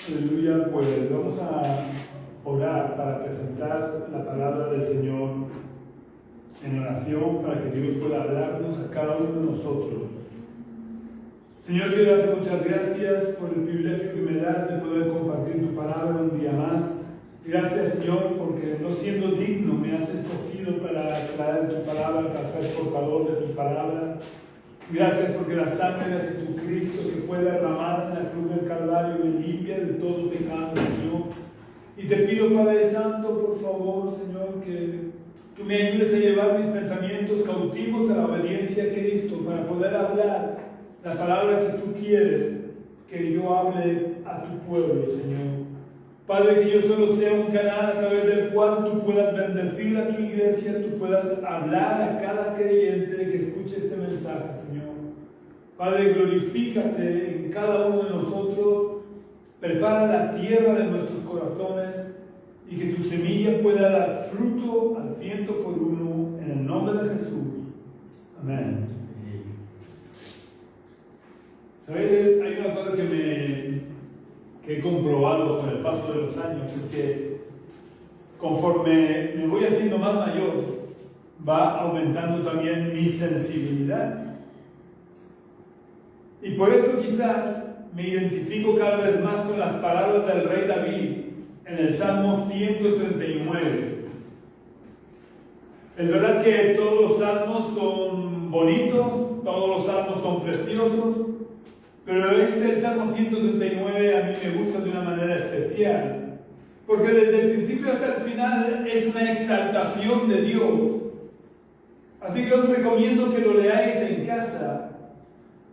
Aleluya, pues vamos a orar para presentar la palabra del Señor en oración para que Dios pueda hablarnos a cada uno de nosotros. Señor, quiero darte muchas gracias por el privilegio que me das de poder compartir tu palabra un día más. Gracias, Señor, porque no siendo digno me has escogido para traer tu palabra, para ser portador de tu palabra. Gracias porque la sangre de Jesucristo que fue derramada en la cruz del Calvario me limpia de todo pecado, Señor. Y te pido, Padre Santo, por favor, Señor, que tú me ayudes a llevar mis pensamientos cautivos a la obediencia a Cristo para poder hablar la palabra que tú quieres que yo hable a tu pueblo, Señor. Padre, que yo solo sea un canal a través del cual tú puedas bendecir a tu iglesia, tú puedas hablar a cada creyente que escuche este mensaje, Señor. Padre, glorifícate en cada uno de nosotros, prepara la tierra de nuestros corazones y que tu semilla pueda dar fruto al 100%, en el nombre de Jesús. Amén. ¿Sabes? Hay una cosa que he comprobado con el paso de los años, es que conforme me voy haciendo más mayor, va aumentando también mi sensibilidad. Y por eso quizás me identifico cada vez más con las palabras del rey David en el Salmo 139. Es verdad que todos los salmos son bonitos, todos los salmos son preciosos, pero el Salmo 139 a mí me gusta de una manera especial, porque desde el principio hasta el final es una exaltación de Dios. Así que os recomiendo que lo leáis en casa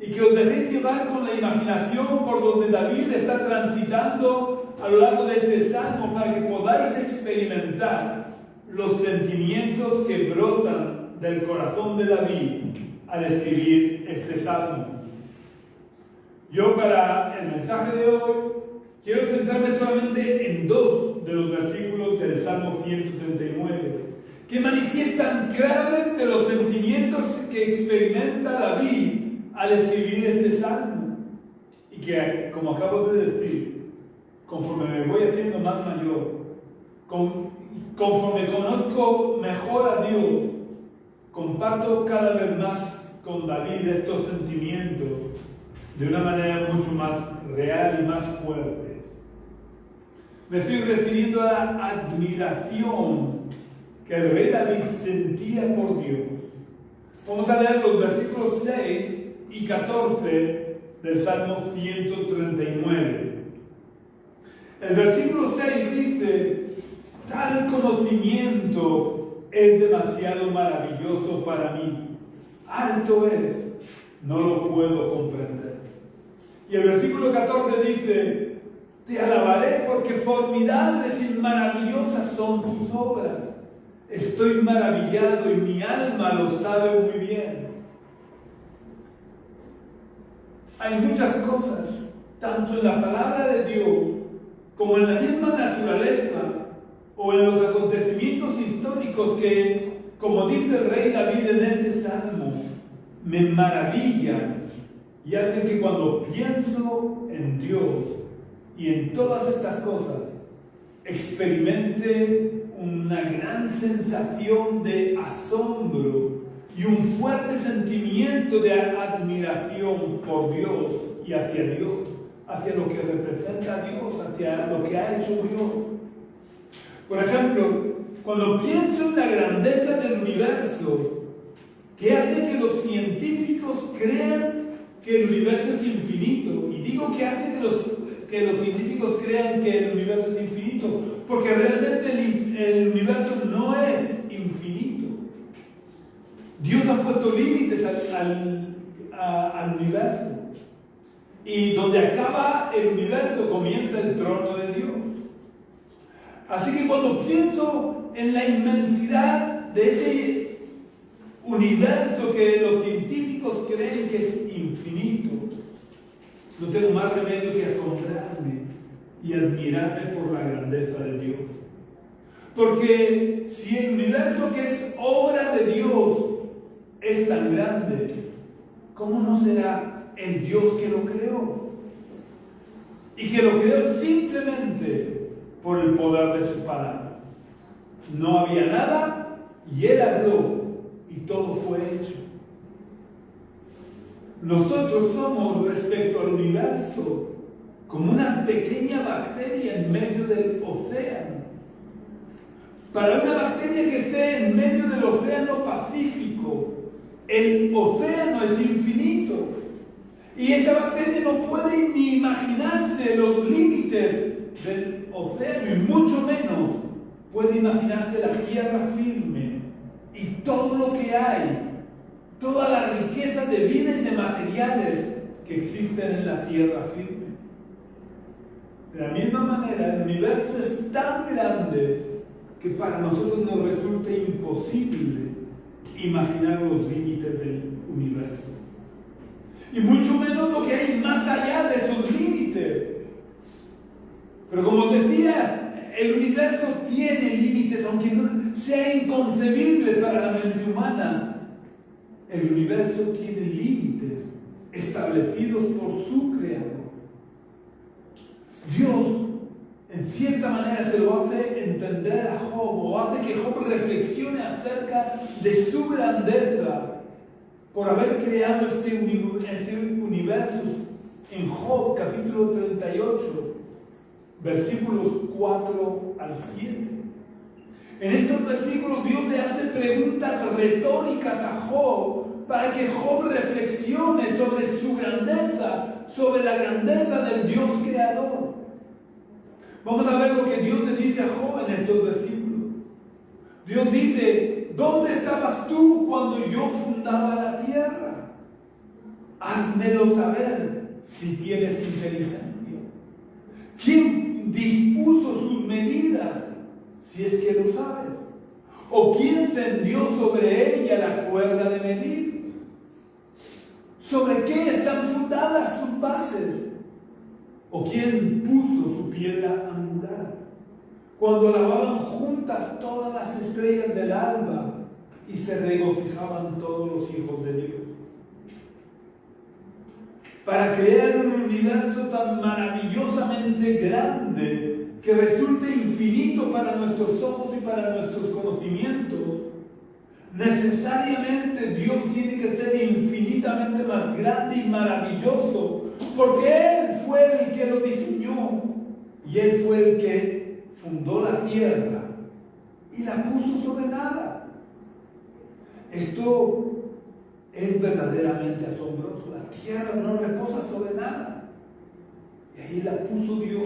y que os dejéis llevar con la imaginación por donde David está transitando a lo largo de este Salmo para que podáis experimentar los sentimientos que brotan del corazón de David al escribir este Salmo. Yo para el mensaje de hoy quiero centrarme solamente en dos de los versículos del Salmo 139 que manifiestan claramente los sentimientos que experimenta David al escribir este Salmo y que, como acabo de decir, conforme me voy haciendo más mayor, conforme conozco mejor a Dios, comparto cada vez más con David estos sentimientos de una manera mucho más real y más fuerte. Me estoy refiriendo a la admiración que el rey David sentía por Dios. Vamos a leer los versículos 6 y 14 del Salmo 139. El versículo 6 dice: tal conocimiento es demasiado maravilloso para mí, alto es, no lo puedo comprender. Y el versículo 14 dice: te alabaré porque formidables y maravillosas son tus obras. Estoy maravillado y mi alma lo sabe muy bien. Hay muchas cosas, tanto en la palabra de Dios como en la misma naturaleza o en los acontecimientos históricos que, como dice el rey David en este Salmo, me maravillan y hacen que cuando pienso en Dios y en todas estas cosas, experimente una gran sensación de asombro y un fuerte sentimiento de admiración por Dios y hacia Dios, hacia lo que representa a Dios, hacia lo que ha hecho Dios. Por ejemplo, cuando pienso en la grandeza del universo, que hace que los científicos crean que el universo es infinito, y digo que hace que los científicos crean que el universo es infinito, porque realmente el universo no es infinito. Dios ha puesto límites al universo, y donde acaba el universo comienza el trono de Dios. Así que cuando pienso en la inmensidad de ese universo que los científicos creen que es infinito, no tengo más remedio que asombrarme y admirarme por la grandeza de Dios. Porque si el universo que es obra de Dios es tan grande, ¿cómo no será el Dios que lo creó? y que lo creó simplemente por el poder de su palabra. No había nada y Él habló y todo fue hecho. Nosotros somos, respecto al universo, como una pequeña bacteria en medio del océano. Para una bacteria que esté en medio del océano Pacífico, el océano es infinito. Y esa bacteria no puede ni imaginarse los límites del océano, y mucho menos puede imaginarse la tierra firme y todo lo que hay, toda la riqueza de vida y de materiales que existen en la tierra firme. De la misma manera, el universo es tan grande que para nosotros nos resulta imposible imaginar los límites del universo. Y mucho menos lo que hay más allá de esos límites. Pero como os decía, el universo tiene límites, aunque no sea inconcebible para la mente humana. El universo tiene límites establecidos por su creador. Dios, en cierta manera, se lo hace entender a Job, o hace que Job reflexione acerca de su grandeza por haber creado este universo. En Job, capítulo 38, versículos 4 al 7. En estos versículos Dios le hace preguntas retóricas a Job para que Job reflexione sobre su grandeza, sobre la grandeza del Dios creador. Vamos a ver lo que Dios le dice a Job en estos versículos. Dios dice: ¿dónde estabas tú cuando yo fundaba la tierra? Házmelo saber si tienes inteligencia. ¿Quién dispuso sus medidas, si es que lo sabes? ¿O quién tendió sobre ella la cuerda de medir? ¿Sobre qué están fundadas sus bases? ¿O quién puso su piedra angular? Cuando lavaban juntas todas las estrellas del alba y se regocijaban todos los hijos de Dios. Para crear un universo tan maravillosamente grande que resulte infinito para nuestros ojos y para nuestros conocimientos, necesariamente Dios tiene que ser infinitamente más grande y maravilloso, porque Él fue el que lo diseñó y Él fue el que fundó la tierra y la puso sobre nada. Esto es verdaderamente asombroso. La tierra no reposa sobre nada y ahí la puso Dios.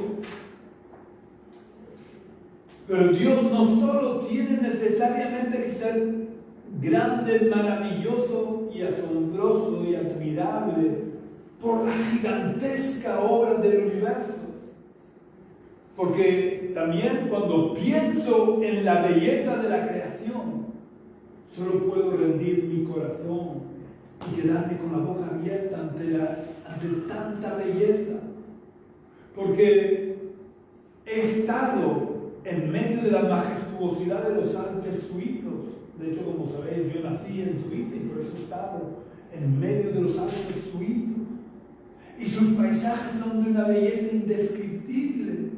Pero Dios no solo tiene necesariamente que ser grande, maravilloso y asombroso y admirable por la gigantesca obra del universo, porque también cuando pienso en la belleza de la creación, solo puedo rendir mi corazón y quedarme con la boca abierta ante tanta belleza, porque he estado en medio de la majestuosidad de los Alpes suizos. De hecho, como sabéis, yo nací en Suiza y por eso he estado en medio de los Alpes suizos. Y sus paisajes son de una belleza indescriptible,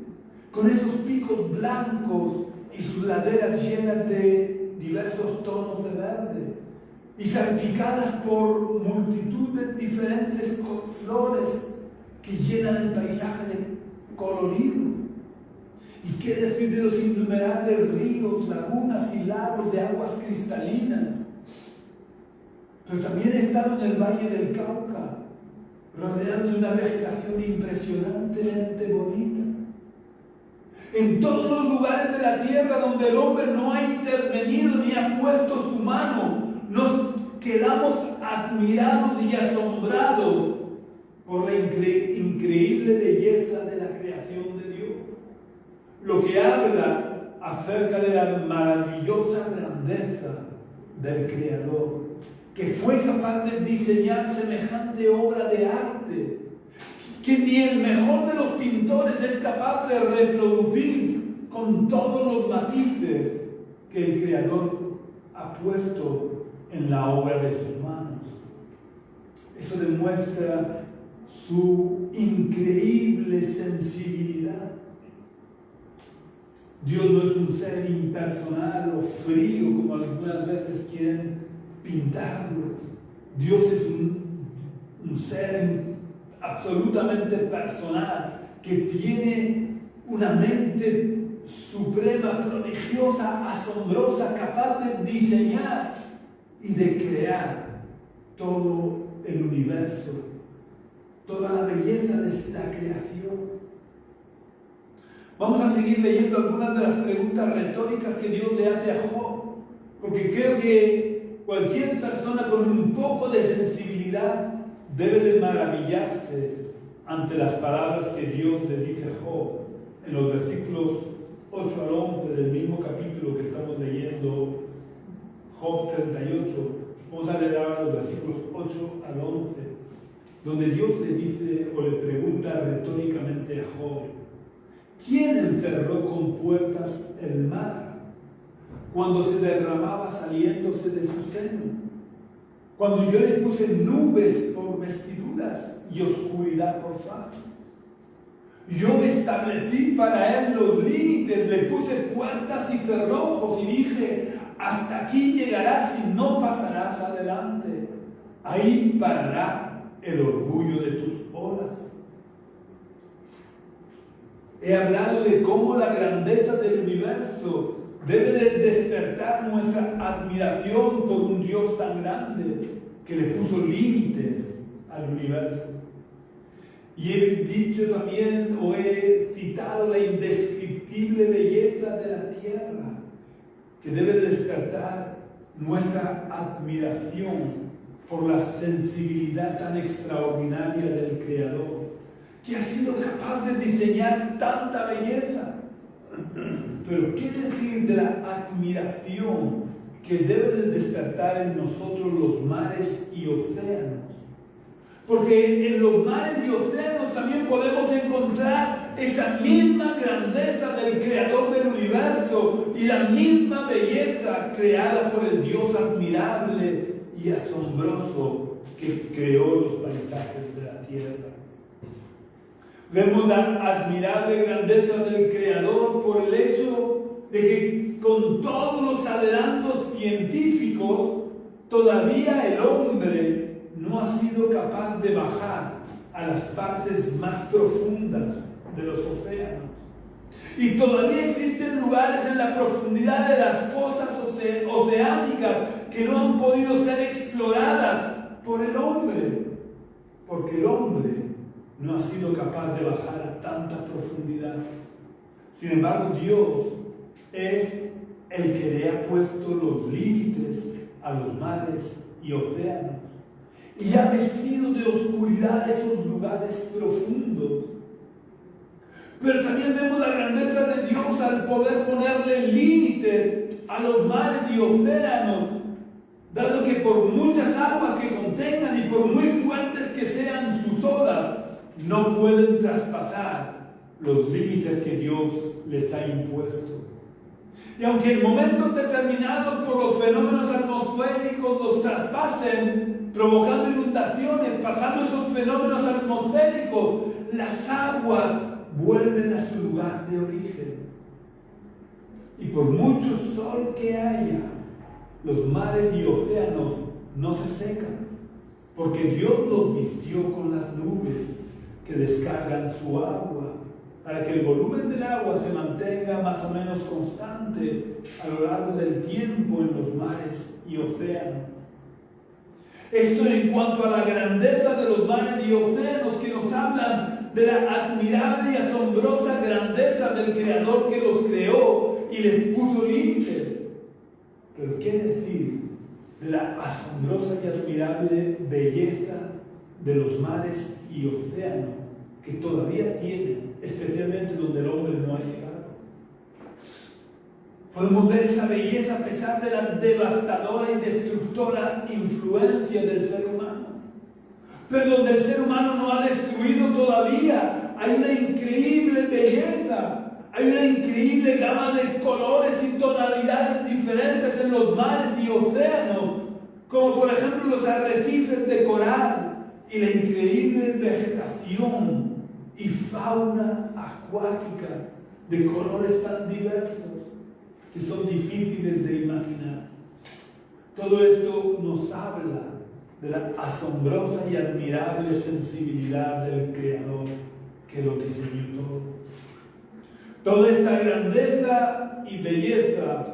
con esos picos blancos y sus laderas llenas de diversos tonos de verde y salpicadas por multitud de diferentes flores que llenan el paisaje de colorido. ¿Y qué decir de los innumerables ríos, lagunas y lagos de aguas cristalinas? Pero también he estado en el Valle del Cauca, rodeado de una vegetación impresionantemente bonita. En todos los lugares de la tierra donde el hombre no ha intervenido ni ha puesto su mano, nos quedamos admirados y asombrados por la increíble belleza de la creación de Dios. Lo que habla acerca de la maravillosa grandeza del Creador, que fue capaz de diseñar semejante obra de arte, que ni el mejor de los pintores es capaz de reproducir con todos los matices que el Creador ha puesto en la obra de sus manos. Eso demuestra su increíble sensibilidad. Dios no es un ser impersonal o frío como algunas veces quieren pintarlo. Dios es un ser absolutamente personal que tiene una mente suprema, prodigiosa, asombrosa, capaz de diseñar y de crear todo el universo, toda la belleza de la creación. Vamos a seguir leyendo algunas de las preguntas retóricas que Dios le hace a Job, porque creo que cualquier persona con un poco de sensibilidad debe de maravillarse ante las palabras que Dios le dice a Job en los versículos 8 al 11 del mismo capítulo que estamos leyendo, Job 38. Vamos a leer ahora los versículos 8 al 11, donde Dios le dice o le pregunta retóricamente a Job: ¿quién encerró con puertas el mar cuando se derramaba saliéndose de su seno? Cuando yo le puse nubes por vestiduras y oscuridad por faz. Yo establecí para él los límites, le puse puertas y cerrojos y dije: hasta aquí llegarás y no pasarás adelante. Ahí parará el orgullo de sus olas. He hablado de cómo la grandeza del universo debe de despertar nuestra admiración por un Dios tan grande que le puso límites al universo. Y he dicho también, o he citado, la indescriptible belleza de la tierra, que debe despertar nuestra admiración por la sensibilidad tan extraordinaria del Creador, que ha sido capaz de diseñar tanta belleza. Pero ¿qué decir de la admiración que debe de despertar en nosotros los mares y océanos? Porque en los mares y océanos también podemos encontrar esa misma grandeza del Creador del universo y la misma belleza creada por el Dios admirable y asombroso que creó los paisajes de la tierra. Vemos la admirable grandeza del Creador por el hecho de que con todos los adelantos científicos todavía el hombre no ha sido capaz de bajar a las partes más profundas de los océanos. Y todavía existen lugares en la profundidad de las fosas oceánicas que no han podido ser exploradas por el hombre, porque el hombre no ha sido capaz de bajar a tanta profundidad. Sin embargo, Dios es el que le ha puesto los límites a los mares y océanos y ha vestido de oscuridad esos lugares profundos. Pero también vemos la grandeza de Dios al poder ponerle límites a los mares y océanos, dado que por muchas aguas que contengan y por muy fuertes que sean sus olas, no pueden traspasar los límites que Dios les ha impuesto. Y aunque en momentos determinados por los fenómenos atmosféricos los traspasen, provocando inundaciones, pasando esos fenómenos atmosféricos, las aguas vuelven a su lugar de origen. Y por mucho sol que haya, los mares y océanos no se secan, porque Dios los vistió con las nubes que descargan su agua, para que el volumen del agua se mantenga más o menos constante a lo largo del tiempo en los mares y océanos. Esto en cuanto a la grandeza de los mares y océanos, que nos hablan de la admirable y asombrosa grandeza del Creador que los creó y les puso límites. Pero ¿qué decir de la asombrosa y admirable belleza de los mares y océanos que todavía tienen, especialmente donde el hombre no ha llegado? Podemos ver esa belleza a pesar de la devastadora y destructora influencia del ser humano. Pero donde el ser humano no ha destruido todavía, hay una increíble belleza, hay una increíble gama de colores y tonalidades diferentes en los mares y océanos, como por ejemplo los arrecifes de coral y la increíble vegetación y fauna acuática de colores tan diversos que son difíciles de imaginar. Todo esto nos habla de la asombrosa y admirable sensibilidad del Creador que lo diseñó todo. Toda esta grandeza y belleza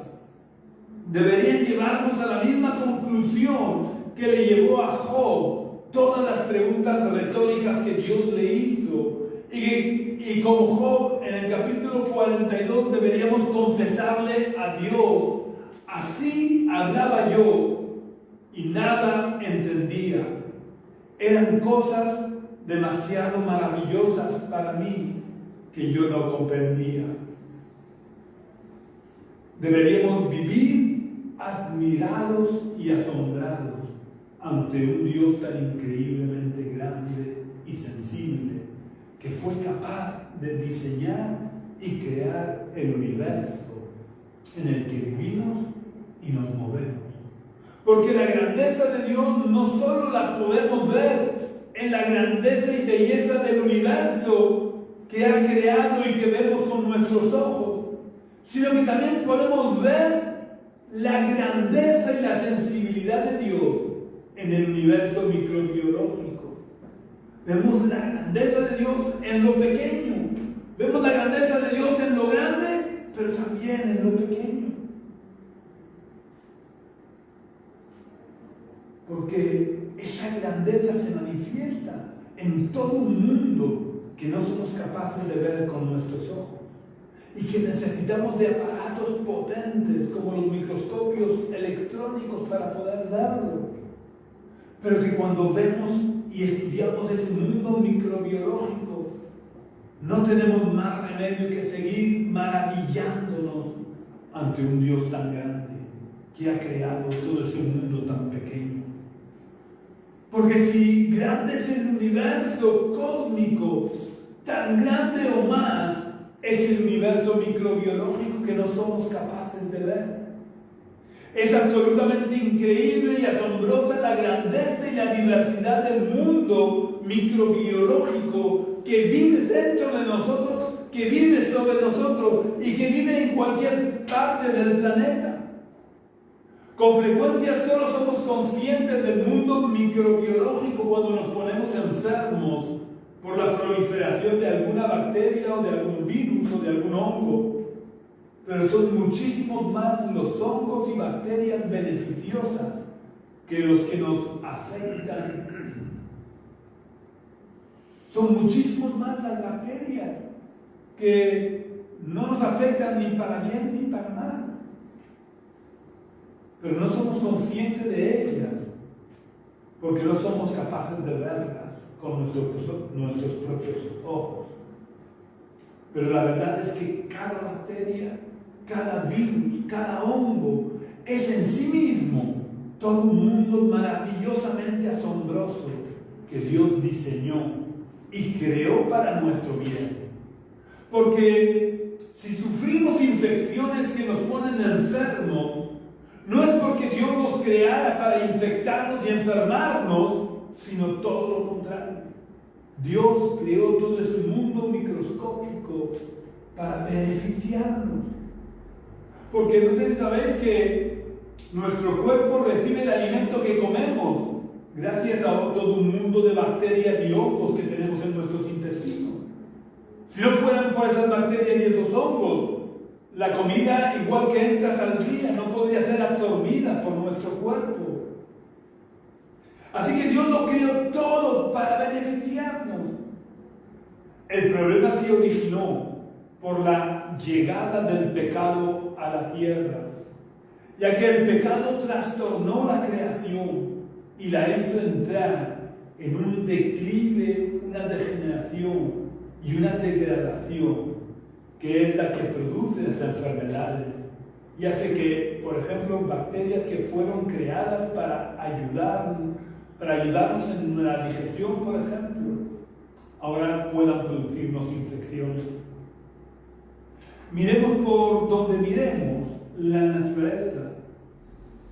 deberían llevarnos a la misma conclusión que le llevó a Job todas las preguntas retóricas que Dios le hizo. Y como Job, en el capítulo 42 deberíamos confesarle a Dios: así hablaba yo y nada entendía. Eran cosas demasiado maravillosas para mí que yo no comprendía. Deberíamos vivir admirados y asombrados ante un Dios tan increíblemente grande y sensible, que fue capaz de diseñar y crear el universo en el que vivimos y nos movemos. Porque la grandeza de Dios no solo la podemos ver en la grandeza y belleza del universo que ha creado y que vemos con nuestros ojos, sino que también podemos ver la grandeza y la sensibilidad de Dios en el universo microbiológico. Vemos la grandeza de Dios en lo pequeño, vemos la grandeza de Dios en lo grande, pero también en lo pequeño. Porque esa grandeza se manifiesta en todo un mundo que no somos capaces de ver con nuestros ojos y que necesitamos de aparatos potentes como los microscopios electrónicos para poder verlo. Pero que cuando vemos y estudiamos ese mundo microbiológico, no tenemos más remedio que seguir maravillándonos ante un Dios tan grande que ha creado todo ese mundo tan pequeño. Porque si grande es el universo cósmico, tan grande o más es el universo microbiológico que no somos capaces de ver. Es absolutamente increíble y asombrosa la grandeza y la diversidad del mundo microbiológico que vive dentro de nosotros, que vive sobre nosotros y que vive en cualquier parte del planeta. Con frecuencia solo somos conscientes del mundo microbiológico cuando nos ponemos enfermos por la proliferación de alguna bacteria o de algún virus o de algún hongo. Pero son muchísimos más los hongos y bacterias beneficiosas que los que nos afectan. Son muchísimos más las bacterias que no nos afectan ni para bien ni para mal. Pero no somos conscientes de ellas porque no somos capaces de verlas con nuestros propios ojos. Pero la verdad es que cada bacteria, cada virus, cada hongo es en sí mismo todo un mundo maravillosamente asombroso que Dios diseñó y creó para nuestro bien. Porque si sufrimos infecciones que nos ponen enfermos, no es porque Dios nos creara para infectarnos y enfermarnos, sino todo lo contrario. Dios creó todo ese mundo microscópico para beneficiarnos. Porque no sé si sabéis que nuestro cuerpo recibe el alimento que comemos gracias a todo un mundo de bacterias y hongos que tenemos en nuestros intestinos. Si no fueran por esas bacterias y esos hongos, la comida, igual que entras al día, no podría ser absorbida por nuestro cuerpo. Así que Dios lo creó todo para beneficiarnos. El problema se originó por la llegada del pecado a la tierra, ya que el pecado trastornó la creación y la hizo entrar en un declive, una degeneración y una degradación, que es la que produce las enfermedades y hace que, por ejemplo, bacterias que fueron creadas para ayudarnos en la digestión, por ejemplo, ahora puedan producirnos infecciones. Miremos por donde miremos la naturaleza,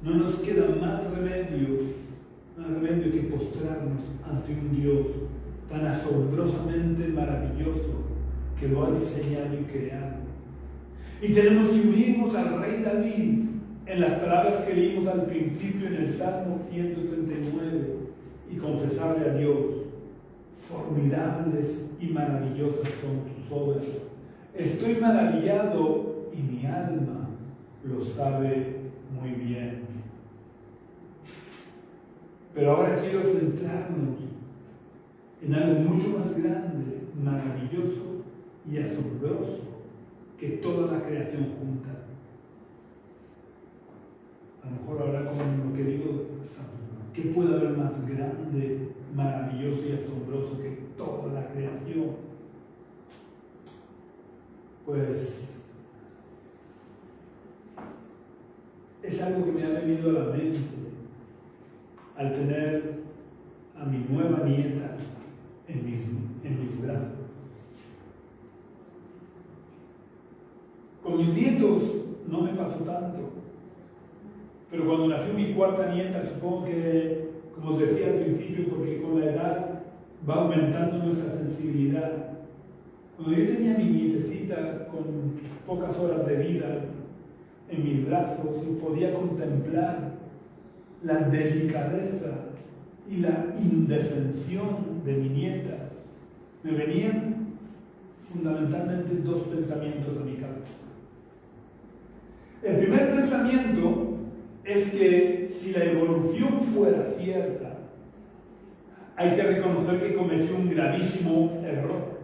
no nos queda más remedio que postrarnos ante un Dios tan asombrosamente maravilloso que lo ha diseñado y creado. Y tenemos que unirnos al rey David en las palabras que leímos al principio en el Salmo 139 y confesarle a Dios: formidables y maravillosas son tus obras. Estoy maravillado y mi alma lo sabe muy bien. Pero ahora quiero centrarnos en algo mucho más grande, maravilloso y asombroso que toda la creación junta. A lo mejor ahora con lo que digo, ¿qué puede haber más grande, maravilloso y asombroso que toda la creación? Pues es algo que me ha venido a la mente al tener a mi nueva nieta en mis brazos. Con mis nietos no me pasó tanto, pero cuando nació mi cuarta nieta, supongo que, como os decía al principio, porque con la edad va aumentando nuestra sensibilidad. Cuando yo tenía a mi nietecita con pocas horas de vida en mis brazos y podía contemplar la delicadeza y la indefensión de mi nieta, me venían fundamentalmente dos pensamientos a mi cabeza. El primer pensamiento es que si la evolución fuera cierta, hay que reconocer que cometió un gravísimo error.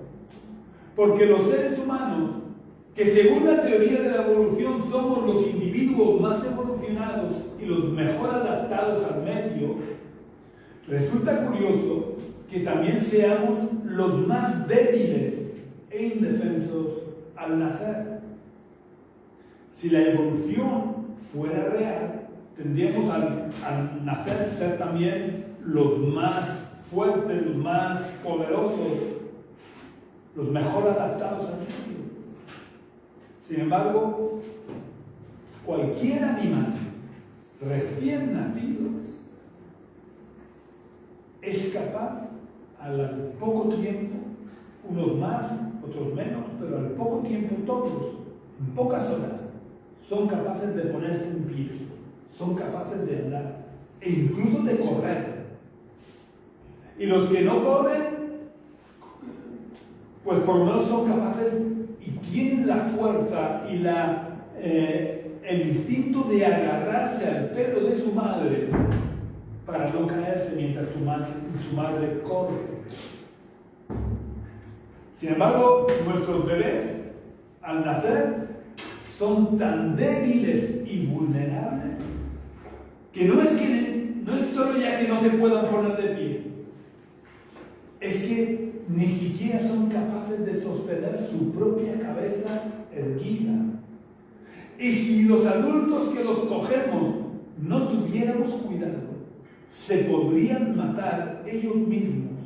Porque los seres humanos, que según la teoría de la evolución somos los individuos más evolucionados y los mejor adaptados al medio, resulta curioso que también seamos los más débiles e indefensos al nacer. Si la evolución fuera real, tendríamos al nacer ser también los más fuertes, los más poderosos, los mejor adaptados al medio. Sin embargo, cualquier animal recién nacido es capaz, al poco tiempo, unos más, otros menos, pero al poco tiempo todos, en pocas horas, son capaces de ponerse en pie, son capaces de andar e incluso de correr. Y los que no corren, pues por lo menos son capaces y tienen la fuerza y el instinto de agarrarse al pelo de su madre para no caerse mientras su madre corre. Sin embargo, nuestros bebés, al nacer, son tan débiles y vulnerables que no es solo ya que no se puedan poner de pie, es que ni siquiera son capaces de sostener su propia cabeza erguida. Y si los adultos que los cogemos no tuviéramos cuidado, se podrían matar ellos mismos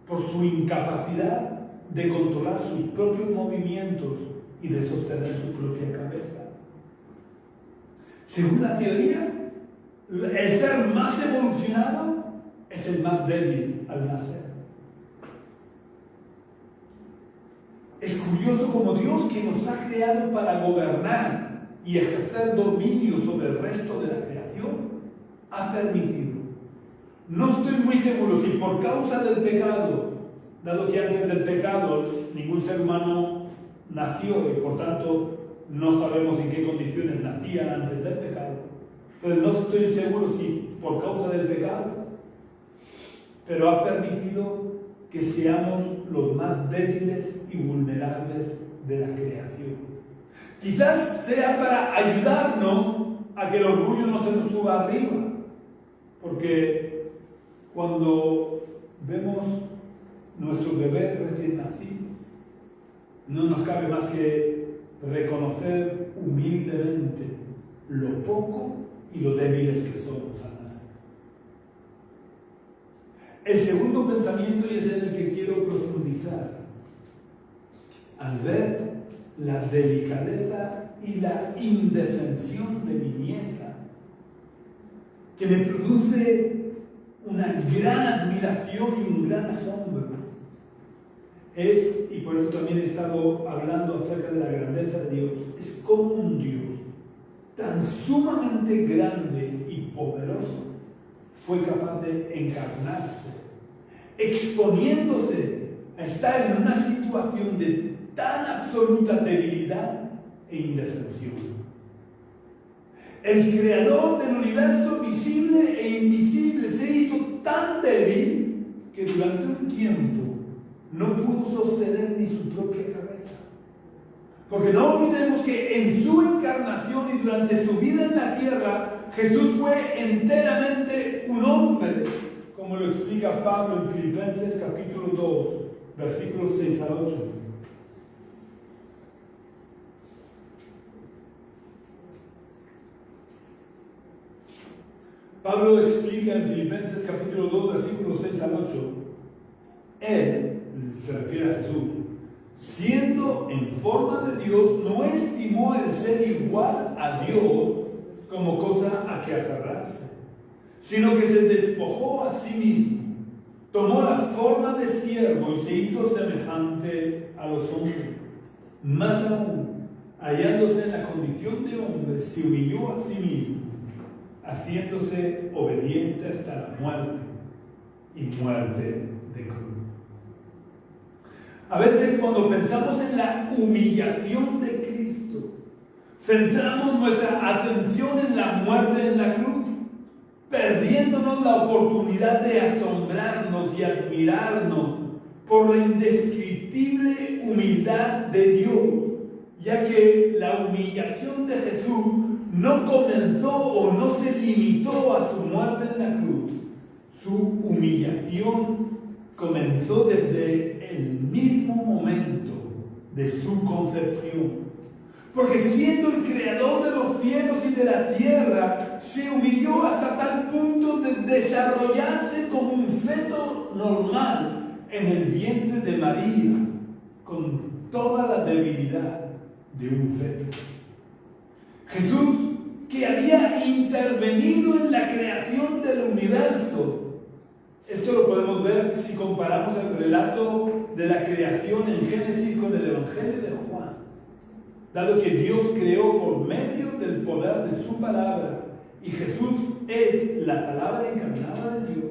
por su incapacidad de controlar sus propios movimientos y de sostener su propia cabeza. Según la teoría, el ser más evolucionado es el más débil al nacer. Es curioso como Dios, que nos ha creado para gobernar y ejercer dominio sobre el resto de la creación, ha permitido. No estoy muy seguro si por causa del pecado, dado que antes del pecado ningún ser humano nació y por tanto no sabemos en qué condiciones nacían antes del pecado, pero no estoy seguro si por causa del pecado, pero ha permitido que seamos los más débiles y vulnerables de la creación. Quizás sea para ayudarnos a que el orgullo no se nos suba arriba, porque cuando vemos nuestros bebés recién nacidos, no nos cabe más que reconocer humildemente lo poco y lo débiles que somos al nacer. El segundo pensamiento, y es en el que quiero profundizar, al ver la delicadeza y la indefensión de mi nieta, que me produce una gran admiración y un gran asombro, y por eso también he estado hablando acerca de la grandeza de Dios, es como un Dios tan sumamente grande y poderoso fue capaz de encarnarse, exponiéndose a estar en una situación de tan absoluta debilidad e indefensión. El creador del universo visible e invisible se hizo tan débil que durante un tiempo no pudo sostener ni su propia cabeza. Porque no olvidemos que en su encarnación y durante su vida en la tierra, Jesús fue enteramente un hombre, como lo explica Pablo en Filipenses capítulo 2, versículos 6 al 8. Pablo explica en Filipenses capítulo 2, versículos 6 al 8. Él, se refiere a Jesús, siendo en forma de Dios, no estimó el ser igual a Dios como cosa a que aferrarse, sino que se despojó a sí mismo, tomó la forma de siervo y se hizo semejante a los hombres. Más aún, hallándose en la condición de hombre, se humilló a sí mismo, haciéndose obediente hasta la muerte y muerte de cruz. A veces cuando pensamos en la humillación de Cristo, centramos nuestra atención en la muerte en la cruz, perdiéndonos la oportunidad de asombrarnos y admirarnos por la indescriptible humildad de Dios, ya que la humillación de Jesús no comenzó o no se limitó a su muerte en la cruz. Su humillación comenzó desde el mismo momento de su concepción. Porque siendo el creador de los cielos y de la tierra, se humilló hasta tal punto de desarrollarse como un feto normal en el vientre de María, con toda la debilidad de un feto. Jesús, que había intervenido en la creación del universo. Esto lo podemos ver si comparamos el relato de la creación en Génesis con el Evangelio de Juan. Dado que Dios creó por medio del poder de su palabra y Jesús es la palabra encarnada de Dios,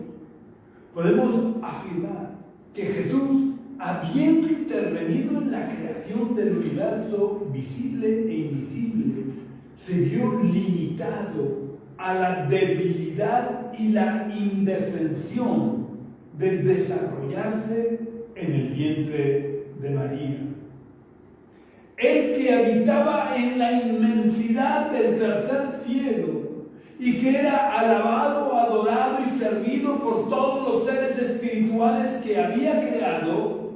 podemos afirmar que Jesús, habiendo intervenido en la creación del universo visible e invisible, se vio limitado a la debilidad y la indefensión de desarrollarse en el vientre de María. Él que habitaba en la inmensidad del tercer cielo y que era alabado, adorado y servido por todos los seres espirituales que había creado,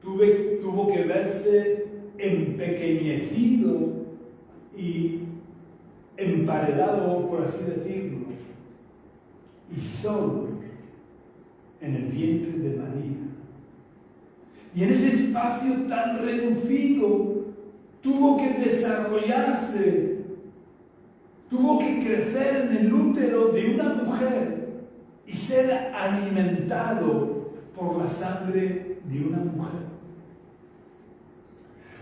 tuvo que verse empequeñecido y emparedado, por así decirlo, y solo en el vientre de María. Y en ese espacio tan reducido tuvo que desarrollarse, tuvo que crecer en el útero de una mujer y ser alimentado por la sangre de una mujer.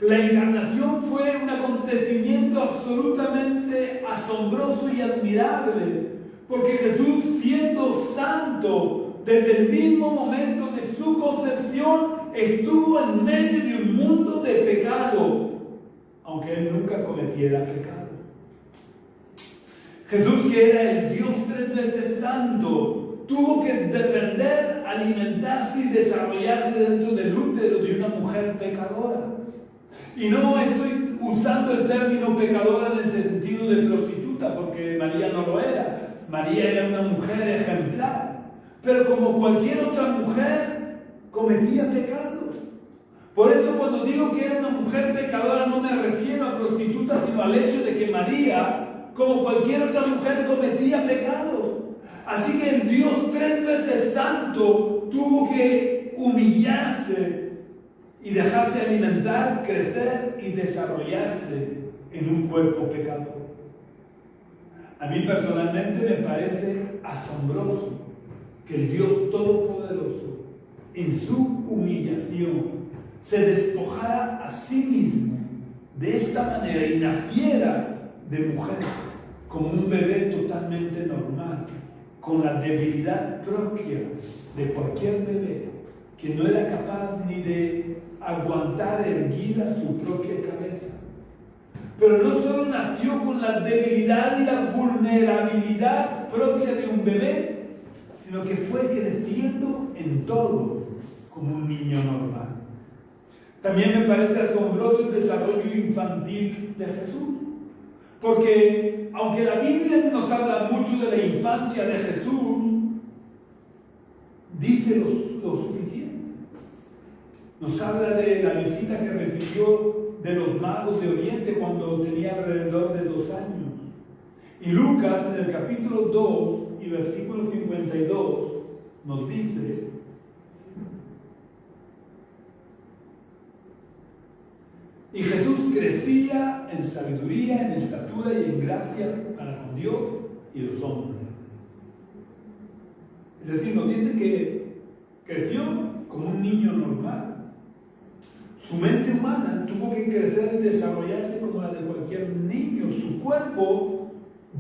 La encarnación fue un acontecimiento absolutamente asombroso y admirable, porque Jesús, siendo santo, desde el mismo momento de su concepción, estuvo en medio de un mundo de pecado, aunque él nunca cometiera pecado. Jesús, que era el Dios 3 veces santo, tuvo que depender, alimentarse y desarrollarse dentro del útero de una mujer pecadora. Y no estoy usando el término pecadora en el sentido de prostituta, porque María no lo era. María era una mujer ejemplar, pero como cualquier otra mujer, cometía pecados. Por eso cuando digo que era una mujer pecadora, no me refiero a prostituta, sino al hecho de que María, como cualquier otra mujer, cometía pecados. Así que el Dios 3 veces santo tuvo que humillarse y dejarse alimentar, crecer y desarrollarse en un cuerpo pecador. A mí personalmente me parece asombroso que el Dios Todopoderoso, en su humillación, se despojara a sí mismo de esta manera y naciera de mujer como un bebé totalmente normal, con la debilidad propia de cualquier bebé, que no era capaz ni de aguantar erguida su propia cabeza. Pero no solo nació con la debilidad y la vulnerabilidad propia de un bebé, sino que fue creciendo en todo como un niño normal. También me parece asombroso el desarrollo infantil de Jesús, porque aunque la Biblia nos habla mucho de la infancia de Jesús, dice lo suficiente. Nos habla de la visita que recibió de los magos de Oriente cuando tenía alrededor de 2 años. Y Lucas, en el capítulo 2 y versículo 52, nos dice: y Jesús crecía en sabiduría, en estatura y en gracia para con Dios y los hombres. Es decir, nos dice que creció como un niño normal. Su mente humana tuvo que crecer y desarrollarse como la de cualquier niño. Su cuerpo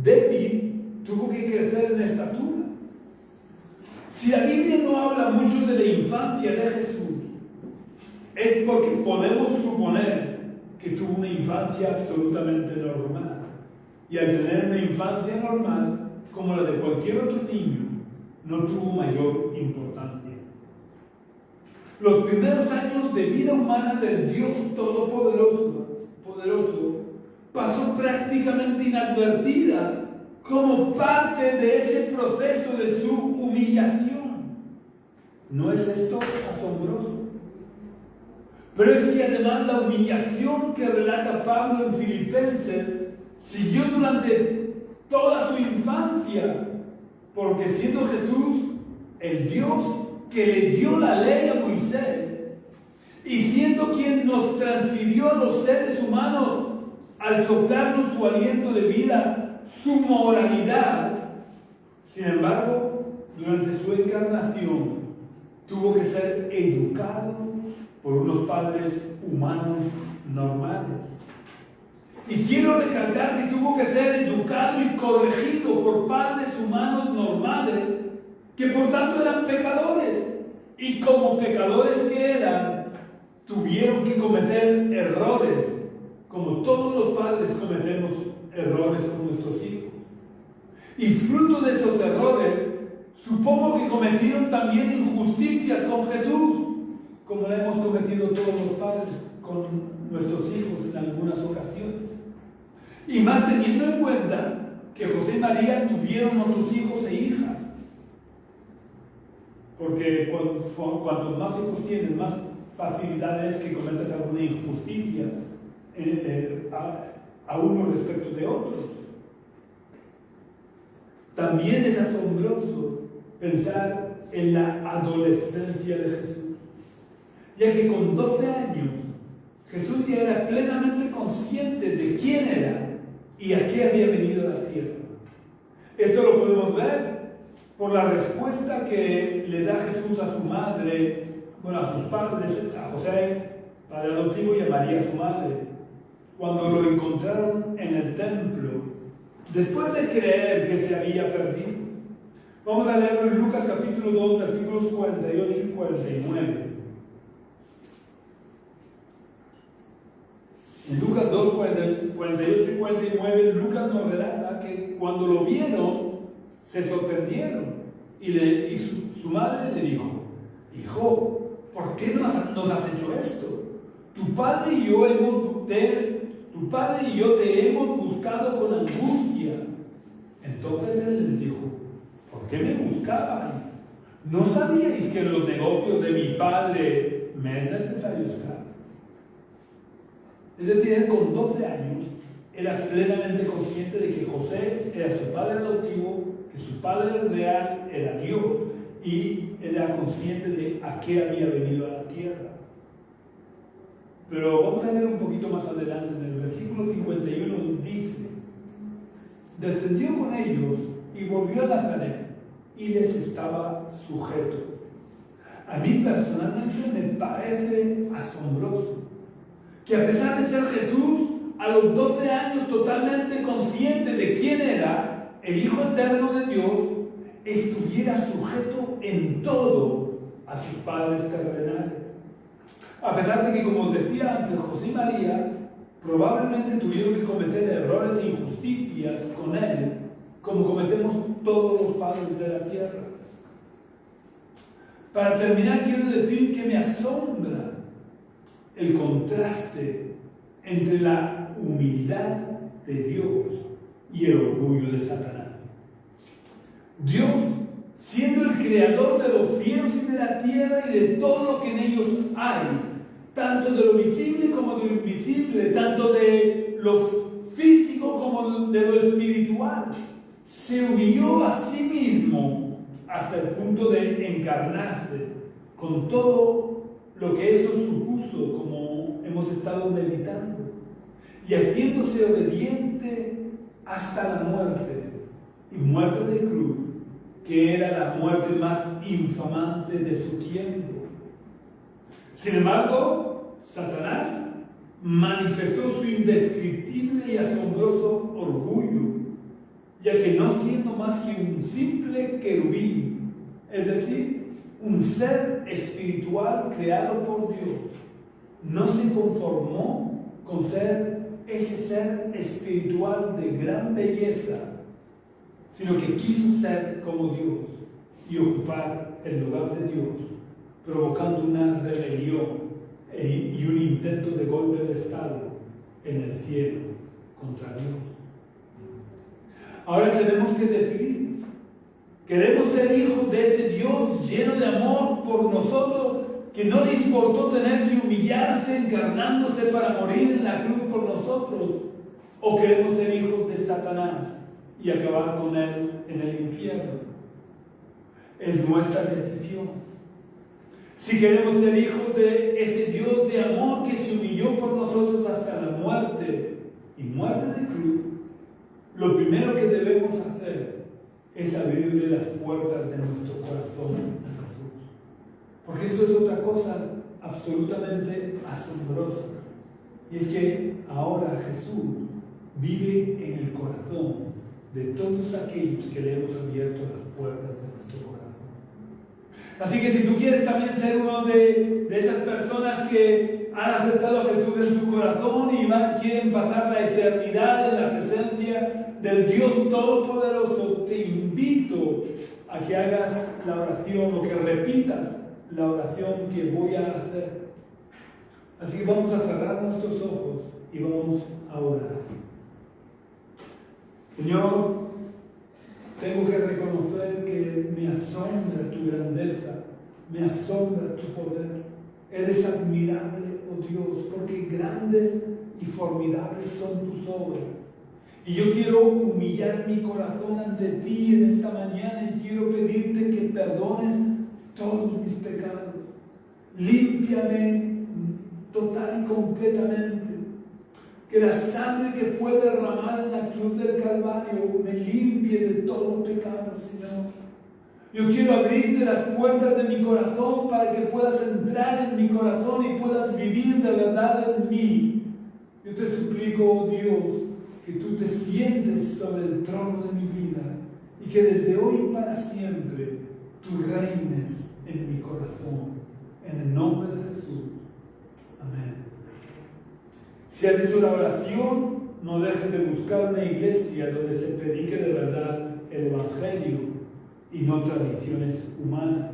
débil tuvo que crecer en estatura. Si la Biblia no habla mucho de la infancia de Jesús, es porque podemos suponer que tuvo una infancia absolutamente normal. Y al tener una infancia normal, como la de cualquier otro niño, no tuvo mayor importancia. Los primeros años de vida humana del Dios Todopoderoso pasó prácticamente inadvertida como parte de ese proceso de su humillación. ¿No es esto asombroso? Pero es que además la humillación que relata Pablo en Filipenses siguió durante toda su infancia, porque siendo Jesús el Dios que le dio la ley a Moisés, y siendo quien nos transfirió a los seres humanos al soplarnos su aliento de vida, su moralidad, sin embargo, durante su encarnación tuvo que ser educado por unos padres humanos normales. Y quiero recalcar que tuvo que ser educado y corregido por padres humanos normales, que por tanto eran pecadores, y como pecadores que eran, tuvieron que cometer errores, como todos los padres cometemos errores con nuestros hijos. Y fruto de esos errores, supongo que cometieron también injusticias con Jesús, como la hemos cometido todos los padres con nuestros hijos en algunas ocasiones. Y más teniendo en cuenta que José y María tuvieron otros hijos e hijas. Porque cuantos más hijos tienes, más facilidades que cometas alguna injusticia a uno respecto de otros. También es asombroso pensar en la adolescencia de Jesús, ya que con 12 años Jesús ya era plenamente consciente de quién era y a qué había venido a la tierra. Esto lo podemos ver por la respuesta que le da Jesús a su madre, a sus padres, a José, padre adoptivo, y a María, su madre, cuando lo encontraron en el templo, después de creer que se había perdido. Vamos a leerlo en Lucas capítulo 2, versículos 48 y 49. En Lucas 2, 48 y 49, Lucas nos relata que cuando lo vieron, se sorprendieron. Y su madre le dijo: hijo, ¿por qué nos has hecho esto? Tu padre y yo te hemos buscado con angustia. Entonces él les dijo: ¿por qué me buscaban? ¿No sabíais que en los negocios de mi padre me es necesario estar? Es decir, él con 12 años era plenamente consciente de que José era su padre adoptivo, que su padre real era Dios, y era consciente de a qué había venido a la tierra. Pero vamos a ver un poquito más adelante, en el versículo 51 dice: descendió con ellos y volvió a Nazaret, y les estaba sujeto. A mí personalmente me parece asombroso que a pesar de ser Jesús, a los 12 años totalmente consciente de quién era, el Hijo Eterno de Dios, estuviera sujeto en todo a sus padres terrenales. A pesar de que, como os decía antes, José y María probablemente tuvieron que cometer errores e injusticias con él, como cometemos todos los padres de la tierra. Para terminar, quiero decir que me asombra el contraste entre la humildad de Dios y el orgullo de Satanás. Dios, siendo el creador de los cielos y de la tierra y de todo lo que en ellos hay, tanto de lo visible como de lo invisible, tanto de lo físico como de lo espiritual, se humilló a sí mismo hasta el punto de encarnarse con todo lo que eso supuso, como hemos estado meditando, y haciéndose obediente hasta la muerte, y muerte de cruz, que era la muerte más infamante de su tiempo. Sin embargo, Satanás manifestó su indescriptible y asombroso orgullo, ya que no siendo más que un simple querubín, es decir, un ser espiritual creado por Dios, no se conformó con ser ese ser espiritual de gran belleza, sino que quiso ser como Dios y ocupar el lugar de Dios, provocando una rebelión y un intento de golpe de Estado en el cielo contra Dios. Ahora tenemos que decidir. ¿Queremos ser hijos de ese Dios lleno de amor por nosotros, que no le importó tener que humillarse encarnándose para morir en la cruz por nosotros? ¿O queremos ser hijos de Satanás y acabar con él en el infierno? Es nuestra decisión. Si queremos ser hijos de ese Dios de amor que se humilló por nosotros hasta la muerte y muerte de cruz, lo primero que debemos hacer es abrirle las puertas de nuestro corazón a Jesús. Porque esto es otra cosa absolutamente asombrosa. Y es que ahora Jesús vive en el corazón de todos aquellos que le hemos abierto las puertas de nuestro corazón. Así que si tú quieres también ser uno de esas personas que han aceptado a Jesús en su corazón y quieren pasar la eternidad en la presencia del Dios Todopoderoso, te invito a que hagas la oración o que repitas la oración que voy a hacer. Así que vamos a cerrar nuestros ojos y vamos a orar. Señor, tengo que reconocer que me asombra tu grandeza, me asombra tu poder. Eres admirable, oh Dios, porque grandes y formidables son tus obras. Y yo quiero humillar mi corazón ante ti en esta mañana y quiero pedirte que perdones todos mis pecados. Límpiame total y completamente. Que la sangre que fue derramada en la cruz del Calvario me limpie de todo pecado, Señor. Yo quiero abrirte las puertas de mi corazón para que puedas entrar en mi corazón y puedas vivir de verdad en mí. Yo te suplico, oh Dios, que tú te sientes sobre el trono de mi vida y que desde hoy para siempre tú reines en mi corazón. En el nombre de Jesús. Amén. Si has hecho la oración, no dejes de buscar una iglesia donde se predique de verdad el Evangelio y no tradiciones humanas.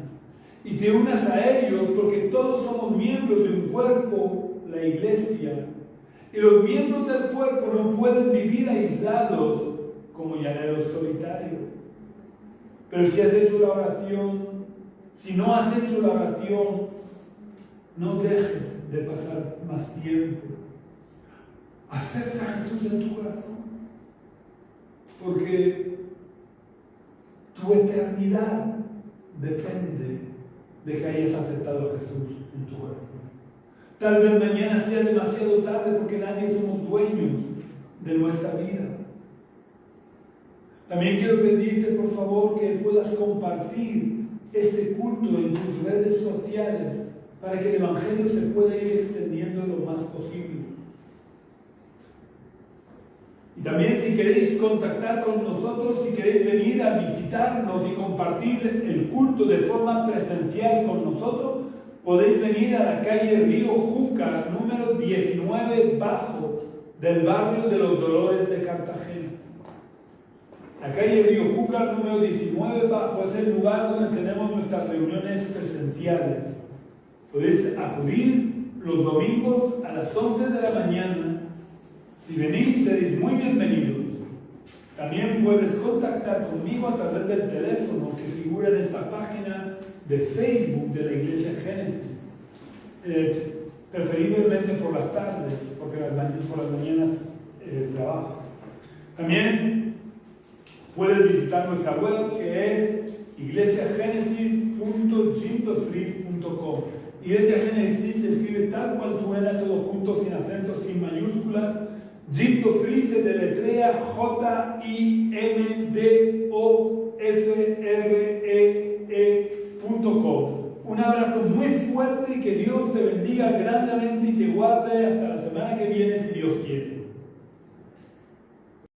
Y te unas a ellos porque todos somos miembros de un cuerpo, la iglesia. Y los miembros del cuerpo no pueden vivir aislados como llaneros solitarios. Pero si has hecho la oración, si no has hecho la oración, no dejes de pasar más tiempo. Acepta a Jesús en tu corazón, porque tu eternidad depende de que hayas aceptado a Jesús en tu corazón. Tal vez mañana sea demasiado tarde porque nadie somos dueños de nuestra vida. También quiero pedirte, por favor, que puedas compartir este culto en tus redes sociales para que el Evangelio se pueda ir extendiendo lo más posible. Y también si queréis contactar con nosotros, si queréis venir a visitarnos y compartir el culto de forma presencial con nosotros, podéis venir a la calle Río Júcar, número 19 bajo, del barrio de los Dolores de Cartagena. La calle Río Júcar, número 19 bajo, es el lugar donde tenemos nuestras reuniones presenciales. Podéis acudir los domingos a las 11 de la mañana. Si venís, seréis muy bienvenidos. También puedes contactar conmigo a través del teléfono que figura en esta página de Facebook de la Iglesia Génesis. Preferiblemente por las tardes, porque por las mañanas trabajo. También puedes visitar nuestra web, que es iglesiagenesis.jimbofree.com. Iglesia Génesis se escribe tal cual suena, todo junto, sin acentos, sin mayúsculas. Jimbofree se deletrea JIMDOFREE.com. Un abrazo muy fuerte y que Dios te bendiga grandemente y te guarde hasta